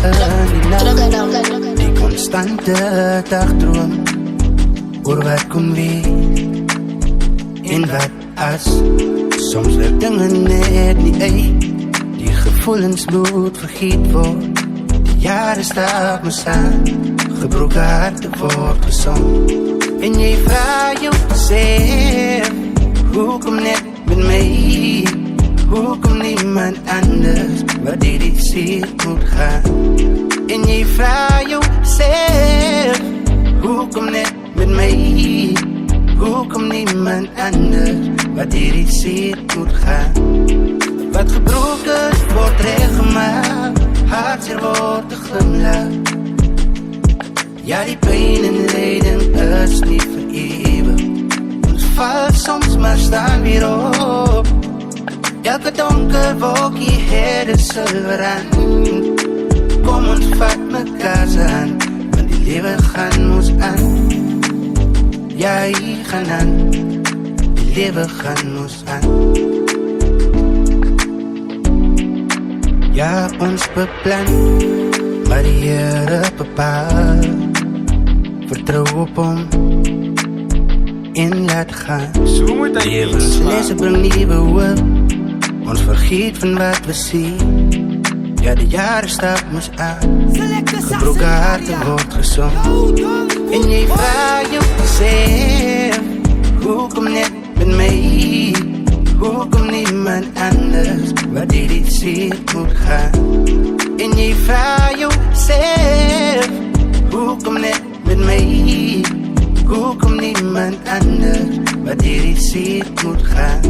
in die nacht. Die constante dagdroom oor wat kom weer en wat as. Soms werk dinge net nie uit. Die gevoelens moet vergeet word. Die jare stap me saam. Gebroken harten word gezond. En jy vraag jouself, hoekom net met my? Hoekom niemand anders waar die seer moet gaan? En jy vraag jouself, hoekom net met my? Hoekom niemand anders waar die seer moet gaan? Wat gebroken wordt rechtgemaakt, hartseer wordt te glimlach. Ja, die pijn en lijden is niet voor eeuwig. Ons valt soms, maar staan weer op. Elke donker wolkje heeft een silver aan. Kom ons vat mekaar aan, want die leven gaan ons aan. Ja, hier gaan aan, die leven gaan ons aan. Ja, ons beplan, maar die Here bepaal. Vertrouw op hom en laat gaan. Zo moet hy iets lezen brengt nieuwe hoop. Ons vergeet van wat we zien. Ja, de jaren stappen ons aan. Gebroken harten wordt gezond. En jy vraag jezelf, hoekom net met mij? Hoekom niemand anders waar dit zeer moet gaan? En jy vraag jezelf, hoekom net met mij? Hoekom niemand anders waar dit zeer moet gaan?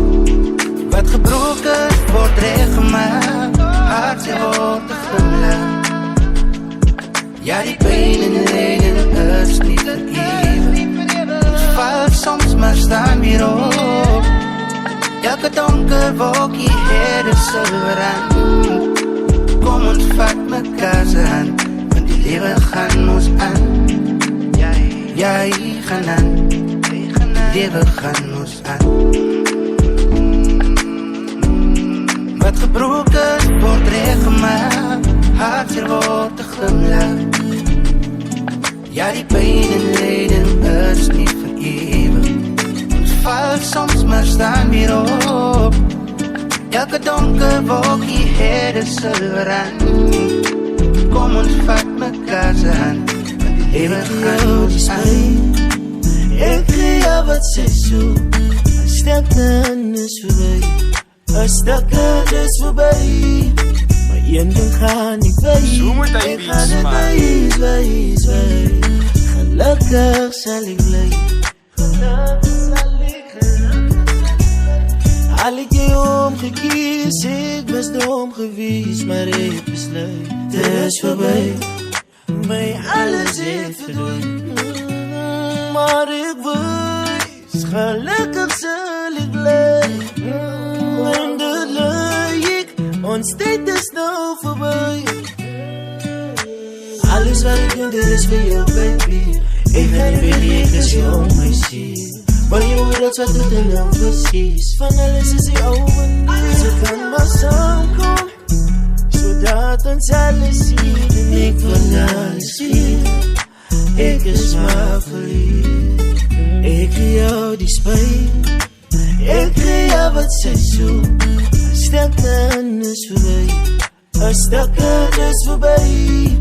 Wat gebroken wordt rechtgemaakt, hartseer wordt te glimlach. Ja, die pijn en lijden is niet voor eeuwig. Ons valt soms, maar staan weer op. Elke donker wolkje heeft een silver aan. Kom ons vat mekaar aan, want die leven gaan ons aan. Ja, hier gaan aan, die leven gaan ons aan. Wat gebroken wordt rechtgemaakt, hartseer wordt te glimlach. Ja, die pijn en lijden is niet voor eeuwig. Ons valt soms, maar staan weer op. Elke donker wolkje heeft een silver aan. Kom ons vat mekaar aan, want die leven gaan ons aan. Ik kreeg jou wat zij zoekt. Een stukje is voorbij. Een stukje is voorbij. Maar één ding ga niet bij. Ik ga het wijs. Gelukkig zal ik blij. Al ik je omgekies, ik was dom geweest, maar ik besluit, het is voorbij. Bij alles heeft verdwenen, maar ik weet, gelukkig zal ik blij. En dat leuk, ons tijd is nou voorbij. Alles wat ik doe, dit is voor jou, baby. Ik ga niet willen, ik als je om mij ziet. Maar je hoort dat wat het er nou precies. Van alles is hij over nu. Ze kan maar samenkomen, zodat ons alles zien. En ik wil alles zien. Ik is maar verliefd. Ik kreeg jou die spijt. Ik kreeg jou wat zij zoekt. Een stukje is voorbij. Een stukje is voorbij.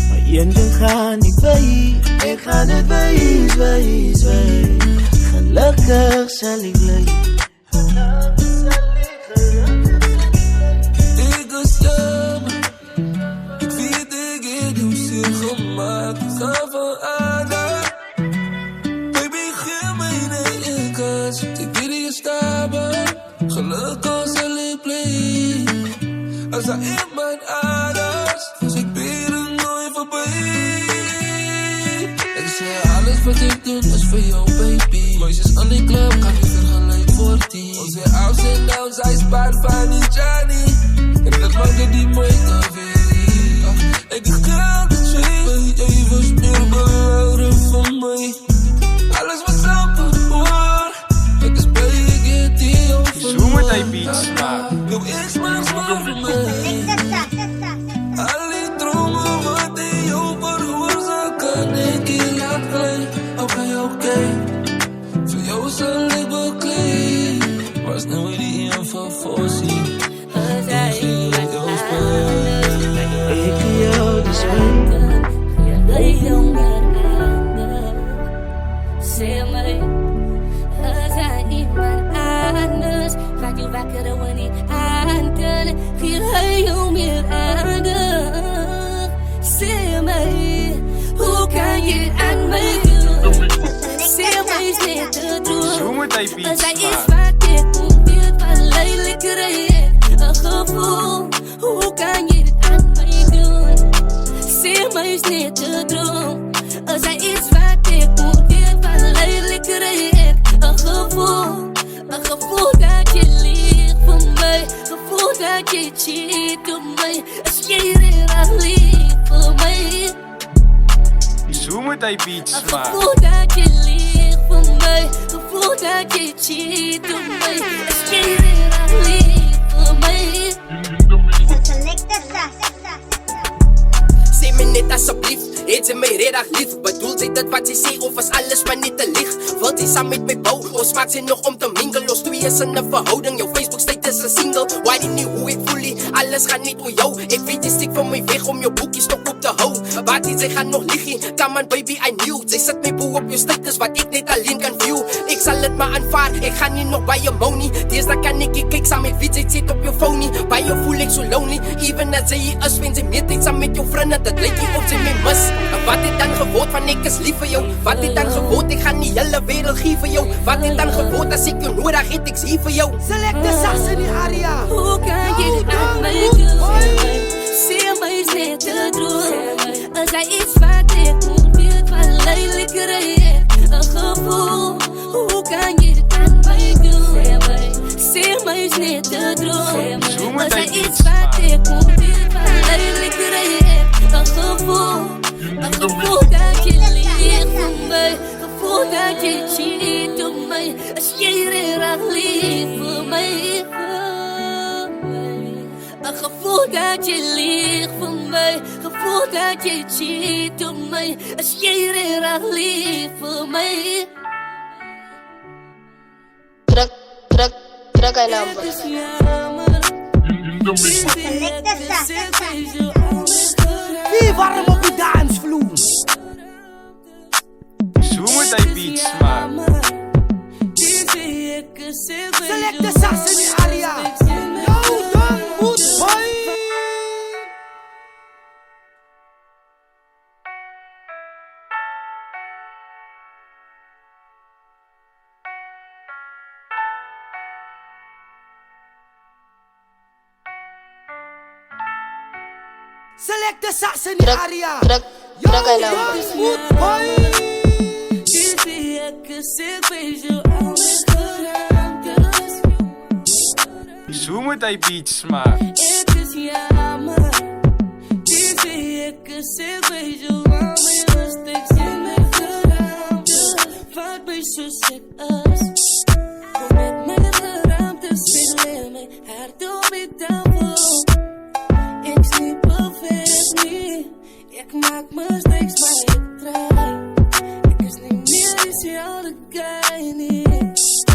Maar één ding ga niet bij. Ik ga het wijs. Gelukkig zal ik blij. Ik was jammer. Ik weet ik heb jou zeer gemaakt. Ga van aandacht. Baby, geef mij een kans. Ik weet je stappen. Gelukkig zal ik blij. Als er iemand anders was, ik ben er nooit voorbij. Ik zeg alles wat ik doe is voor jou, baby. Meisjes aan die club kan niet vergelijken voor die. Onze ups en downs, hij spaart van die Johnny. En dat maakt het die moeite weer. Ik ga het zien, jij was meer behouden van mij. Alles wat samen hoor. Ik is bij je, get die over. Zo moet hy beats maak. Jouw ex maakt voor mij. Al die dromen en van Fossie. Als hij iemand anders Ik jou dus mijn jij jonger anders. Zeg mij, als hij iemand anders gaat je wakker wanneer aan kan. Geef hij jou meer aandacht. Zeg mij, hoe kan je aan mij doen? Zeg mij is niet te doen. Zomertijd Als beats hij is smaak. wat ik probeer van lelijk krijg een gevoel. Hoe kan je dit aan mij doen? Zeg mij is niet te doen. Als hij is wat ik probeer van lelijk krijg een gevoel. Een gevoel dat je liegt voor mij. Gevoel dat je cheat op mij. Als jij er aan liegt voor mij. Zomertijd beats Een smaak. gevoel dat je liegt voor mij. Gevoel dat je cheat op mij. Als jij er aan liegt voor mij. Zeg me net alsjeblieft, heet ze mij redelijk lief. Bedoel zij dat wat ze zegt of is alles maar niet te licht? Wilt zij samen met mij bouwen of smaakt ze nog om te mingelen? Ons twee is in een verhouding, jouw Facebook staat is een single. Waar die niet hoe ik voel, alles gaat niet om jou. Ik weet je stik van mij weg om jouw boekjes nog op te houden. Waar die zij gaan nog liggen, come on baby I knew. Zij zet mij boe op je status wat ik niet alleen kan view. Ik zal het maar aanvaarden, ik ga niet nog bij je money. Deze kan ik kijk samen met wie zij zit op je phone. Bij je voel ik zo lonely, even als zij is, vind ze meer tijd samen met jouw vrienden. Dat lijkt je of ze mij mis. En wat is dan gewoon van ik is lief voor jou? Wat is dan gewoon, ik ga niet hele wereld geven jou? Wat is dan gewoon als ik je nodig heb, ik zie voor jou? Select de Sassen in Aria. Hoe kan je dit aan mij doen? Zeg mij is niet te doen. Als hij iets wat ik probeer van lelijk krijg een gevoel. Hoe kan je dit aan mij doen? Zeg mij is niet te doen. Als hij iets wat ik probeer van lelijk krijg een gevoel. Een gevoel dat je liegt voor mij. Gevoel dat je cheat op mij. Als jij er aan liegt voor mij. Een gevoel dat je liegt voor mij. Gevoel dat je cheat op mij. Als jij er aan liegt voor mij. Druk een lamp. Het is jammer. Wie warm op de dansvloer? Zomertijd beats smaak. Select de Sassen in Aria. Yo, dan moet boy. Select de Sassen in Aria. Druk Yo, een lamp. dan moet boy. Zomertijd beats smaak. Het is jammer. Die zie ik zeg bij je lang mee rustig in mijn geraamte. Vaak bij zo sick as. Kom met mijn geraamte, speel mij hard op het tafel. Ik sliep perfect niet. Ik maak mistakes, maar ik draai. Ik is niet meer dezelfde guy niet.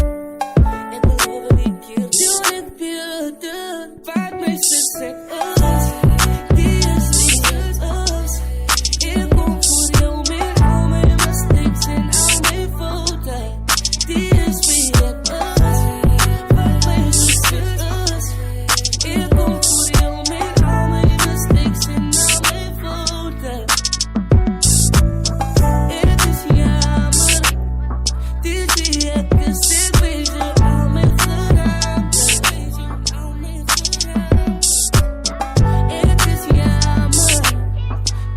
Ik beloof dat ik hier doe het beter. Vaak mij zo sick as. Die is niet as. Ik kom voor jou met al mijn mistakes en al mijn fouten. Die is weer as. Vaak mij zo sick as. Ik kom voor jou met al mijn mistakes en al mijn fouten. Het is jammer. Die zie ik gezegd bij je al mijn geraamte. Al mijn geraamte. Het is jammer.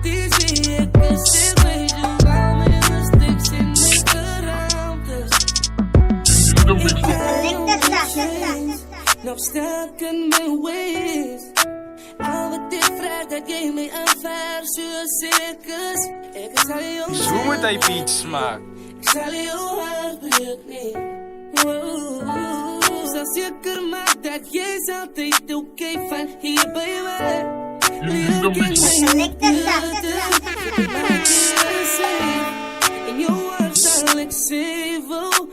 Die zie ik gezegd bij je al mijn mistakes en mijn geraamtes. Nog sterk in mijn ways. Al wat ik vraag, dat jij mij aanvaardt zoals ik is. Ik zal jou Zomertijd beats smaak. ik zal jou hart breken. Zal zeker maken dat jij altijd oké van hier bij mij. Leer ik mij in jouw hart zal ik zeven.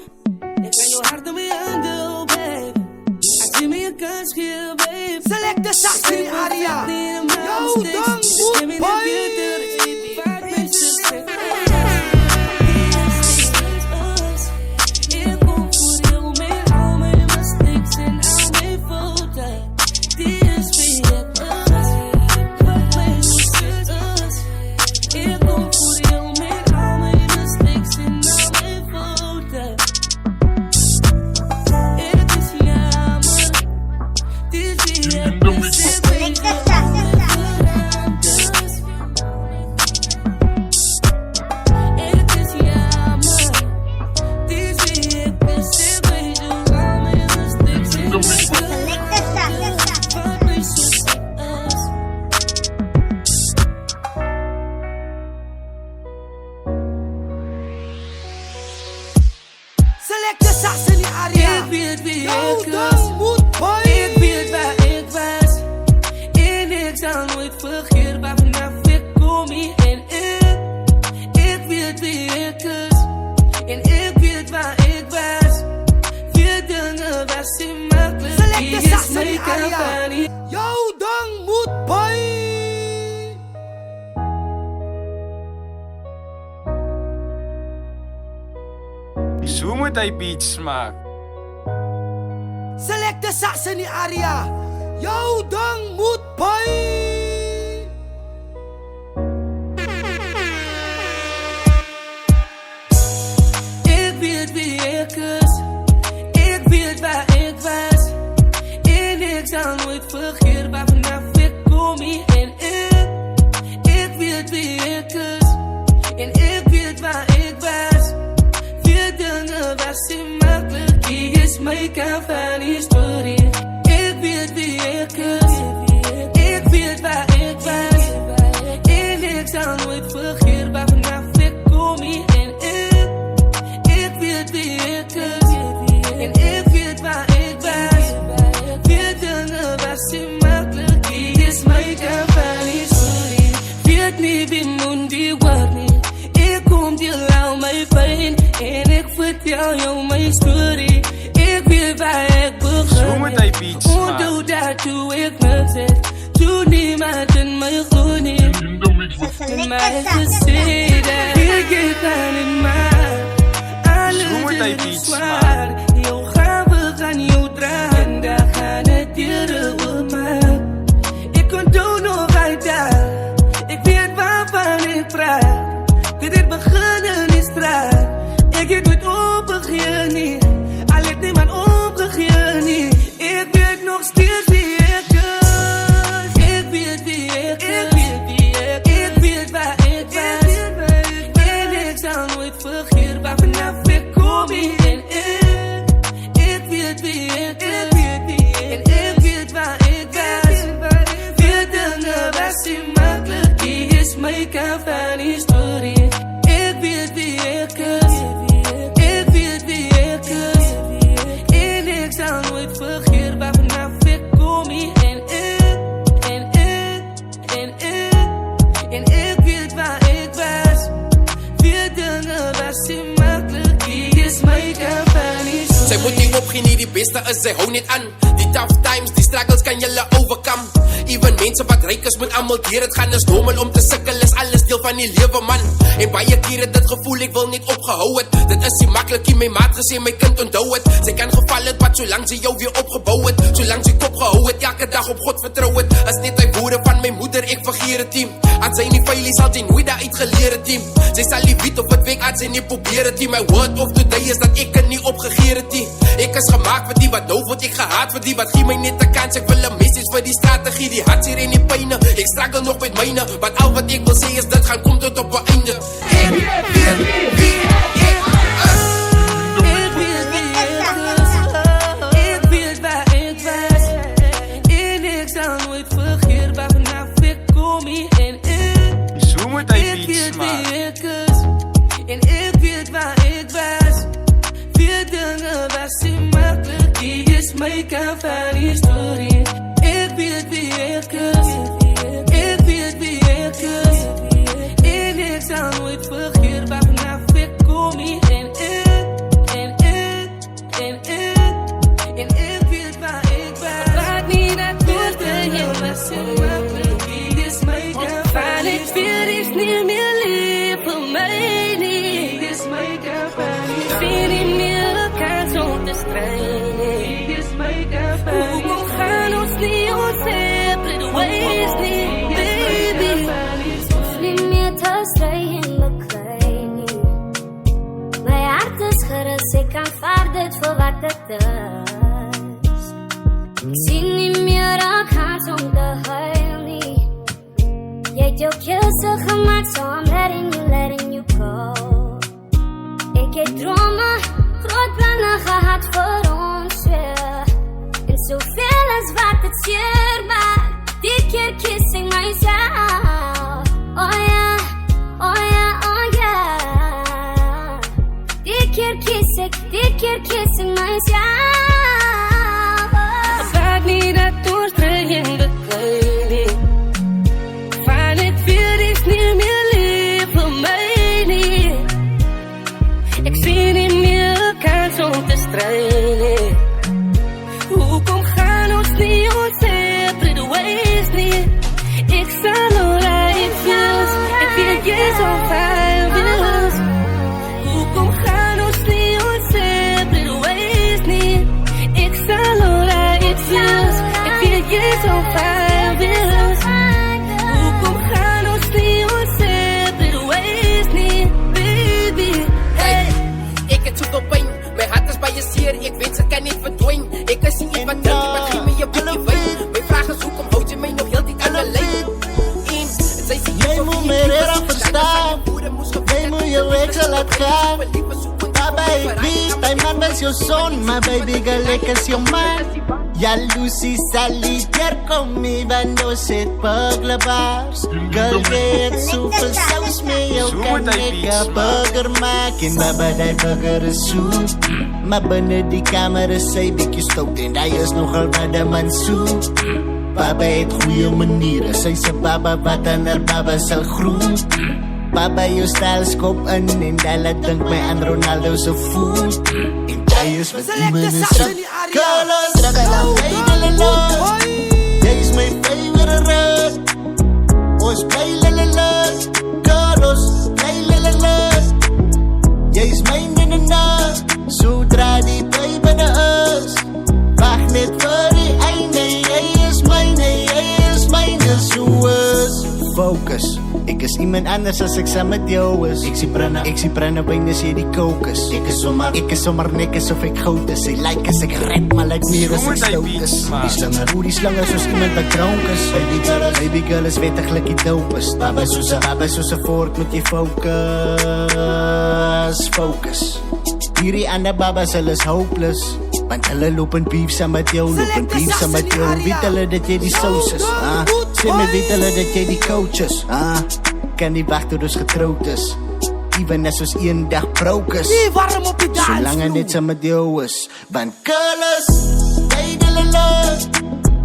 Ik kan jouw hart aan mijn handen, baby. Als je je kans geven, baby. Select de sax in die aria. Yo, dan moet Select de sax in die aria. Ik weet wie Yo, ik dan was. moet boy. Ik weet waar ik was. En ik zal nooit vergeten waar vanaf ik kom hier. En ik weet wie ik was. En ik weet waar ik was. Veel dingen was niet makkelijk. Select de Die sax is in mijn die aria. campagne. Yo, dan moet boy. Zo moet hij beats maken. Select de sax in die aria. Yo, dan moet boy. Ik weet wie ik was. Ik weet waar ik was. En ik zal nooit vergeten waar vanaf ik kom hier. En ik weet wie ik was. En ik weet waar ik was. Veel dingen was niet makkelijk. Die is mijn kant van historie. Ik weet wie ik was. Ik weet waar ik was. En ik zal nooit vergeten waar vanaf ik kom hier. En ik weet wie ik was. En ik weet waar ik was. Veel dingen was niet makkelijk. Die is mijn kant van historie. Weet niet wie moet die worden. Ik kom die lauw mijn pijn. En ik vertel jou mijn story. Ik weet waar ik Zo moet hij begon. beats Onthou maken. dat toen ik niks had. Toen niemand in mij groeide. Maar gezeten. Ik heb aan in mij. Zo moet hij Alles is beats zwaar. Jou gaan we gaan jou dragen. Daar gaan het dieren op mij. Ik onthoud nog uit daar. Ik weet waarvan ik praat. Dit het beginnen is straat. Ik heb nooit opgegeven niet. Al heeft niemand opgegeven niet. Ik weet nog steeds wie ik was. Ik weet wie ik was. Ik weet waar ik was. En ik zal nooit vergeten waar vanaf ik kom hier. En ik weet wie ik was. En ik weet waar ik was. Veel dingen was niet makkelijk. Die is mijn kant van historie. Ik weet wie ik was. Ik weet wie ik was. En ik zal nooit vergeten waar vanaf ik kom hier. En ik weet waar ik was. Veel dingen was niet makkelijk. Die is mijn kant van historie. Zij moet niet opgeven, die beste is, zij hou niet aan. Die tough times, die struggles kan jullie overcome. Even mensen wat rijk is, moet allemaal dier. Het gaan is normal om te sukkel, is alles deel van die leven, man. En baie keren dit gevoel, ik wil niet opgehou het. Dit is nie makkelijk, die my maat gesê, my kind onthou het. Sy kan geval het, wat solang sy jou weer opgebouw het. Solang sy kop gehou het, elke dag op God vertrouw het. As net die woorde van my moeder, ek vergeer het team. Aan sy nie veilig, sal sy nooit daar uitgeleer het team. Sy sal nie weet of het week, aan sy nie probeer het team. My word of today is dat ek er nie opgegeer het team. Ek is gemaakt vir die wat nou word, ek gehaat vir die wat gee my net 'n kans. Ek wil 'n message vir die strategie, die hartseer en die pijne. Ek struggle nog met myne, maar al wat ek wil sê is dit gaan kom tot op 'n einde. Ek weet wie ek is. Ik weet wie ik was. Ik weet waar ik was. En ik zal nooit vergeten waar vanaf ik kom hier. En Zo moet hij ik beats weet maken. wie ik was. En ik weet waar ik was. Veel dingen was niet makkelijk. Die is mijn kant van historie. Ik weet wie ik was. Ik weet wie ik was. En ik zal nooit vergeten waar vanaf ik kom hier. En ik weet waar ik was. Van ik weer eens niet meer lief voor mij niet. Ik vind niet meer de kans om te strijden. Hoe gaan ons niet ons separate ways niet, baby. Niet meer te strijden, bekleed niet. Mijn hart is gerust, ik aanvaard het voor wat het is. Ik zie niet meer de kans om te huilen niet. Jy het jou keuze gemaakt, so I'm letting you go. Ik heb dromen, groot plannen gehad voor ons weer. En zoveel als wat het zeer maakt, dit keer kies ik myself. Oh ja, oh ja, oh ja. Dit keer kies ik myself. Vaak niet dat doorstrijden bekleding. Van ik weer eens niet meer lief voor mij niet. Ik zie niet meer de kans om te strijden. Hoe gaan ons niet ons separate ways niet. Ik zal nog like feels. Ik vind je zo fijn feels. Hoe gaan ons niet ons separate ways niet. Ik zal nog like feels. Ik vind je zo fijn feels. Hoe gaan ons niet ons separate ways niet, baby. Hey, ik heb zoveel pijn. Mijn hart is bij je zeer, ik weet ze kan niet verdwijnen. Ik is niet iemand drink, iemand geef me je boekje wijn. Mijn vraag is hoekom houd je mij nog heel die aan de lijn? Jij moet me eerder verstaan. Jij moet je weg laten gaan. Papa, ik weet, mijn man was jouw zoon. Maar baby girl, ik is jouw man. Jaloezie solitair, kom mee, want nou zit paglabaars. Girl, weet zoveel saus mee, jou kan ik een burger maken. Baba, die burger is zoet. Maar binnen die kamer is zij beetje stout. En hij is nogal wat de man zoet. Baba heeft goede manieren. Zij zei baba, wat aan haar baba zal groeien. Baba, jou stijl is kop in. En dat laat denk mij aan Ronaldo's voet. En hij is wat die man is zoet. Carlos, ragala, la. Jij is mijn favorite. Ons play la. Carlos, play la. Jij is mijn na. Zodra die baby na is. Wacht net voor die einde. Jij is mijn, zo is. Focus. Ik is iemand anders als ik samen met jou is. Ik zie brannen bijna as jy die kokes. Ik is sommer nek asof ek goud is. Sy like as ek rap, maar like meer as ek stout is. Die slange soos iemand wat dronk is. Baby girl is wettiglik die dopest. Baba soos 'n vork moet jy focus. Hierdie ander babas, hulle is hopeless. Want hulle loop in beef saam met jou, Weet hulle dat jy die saus is, Sê my, weet hulle dat jy die coach is, Kan nie wacht tot ons getrouwd is. Even as ons een dag broke is. Solang hy net saam met jou is. Want Carlos, la.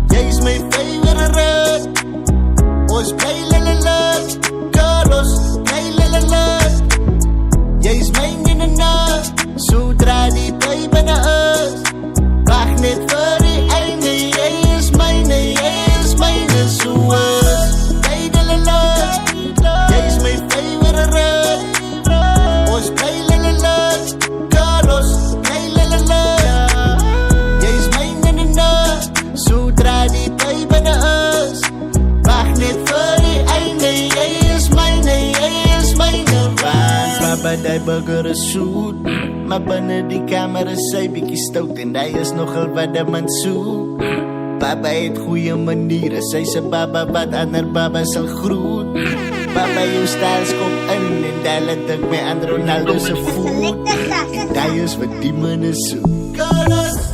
Jy is my favorite. Ons play la. Carlos, la. Jy is my na. Zodra die baby na is. Wacht net voor die einde. Jy is myne, so is. La. Jy is my favorite. Ons play la. Carlos, la. Jy is myne na. Zodra die baby na is. Wacht net voor die einde. Jy is myne, Baba, die burger is zoet. Maar binnen die kamer is sy bietjie stout. En hy is nogal wat de man soet. Baba het goeie maniere. Sy se baba wat ander baba sal groet. Baba, jou styles kom in. En die laat ek my aan Ronaldo se voet. En die is wat die man is soet.